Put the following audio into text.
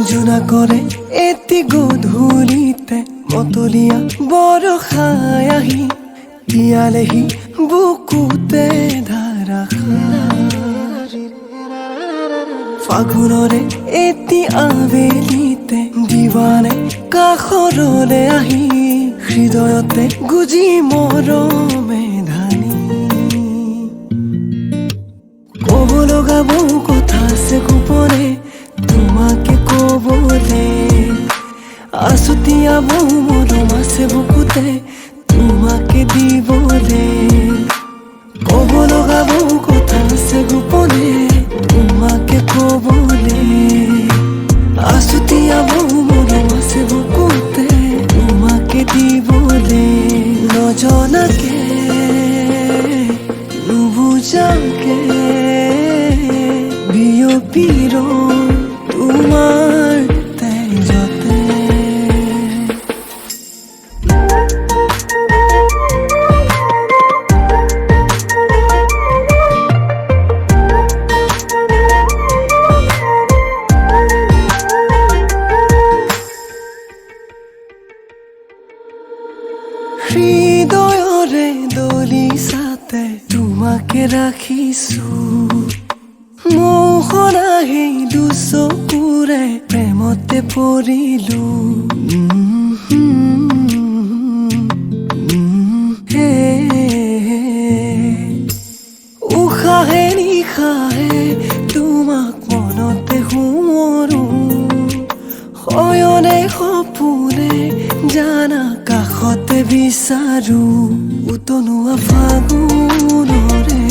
জোনা কৰে এটি গধূলিতে মতলীয়া বৰষাই আহি তিয়ালেহি বুকুতে ধাৰাসাৰ ফাগুনৰে এটি আবেলিতে দিৱানে কাষৰলে আহি হৃদয়তে গুজি মৰমে ধানি ক'ব লগা বহু কথা আছে গোপনে তোমাকে ক'বলে আছুতীয়া বহু মৰম আছে বুকুতে তোমাকে দিবলে ক'ব লগা বহু কথা আছে গোপনে তোমাকে ক'বলে আছুতীয়া বহু মৰম আছে বুকুতে তোমাকে দিবলে নজনাকে নুবুজাকে বিয়পিৰ তোমাৰ তেজতে হৃদয়ৰে দলিছাতে তোমাকে ৰাখিছো মোহনা সেই দুচকুৰে প্ৰেমতে পৰিলো উশাহে নিশাহে তোমাক মনতে সোঁৱৰো শয়নে সপোনে জানা কাষতে বিচাৰো উতনুৱা ফাগুনৰে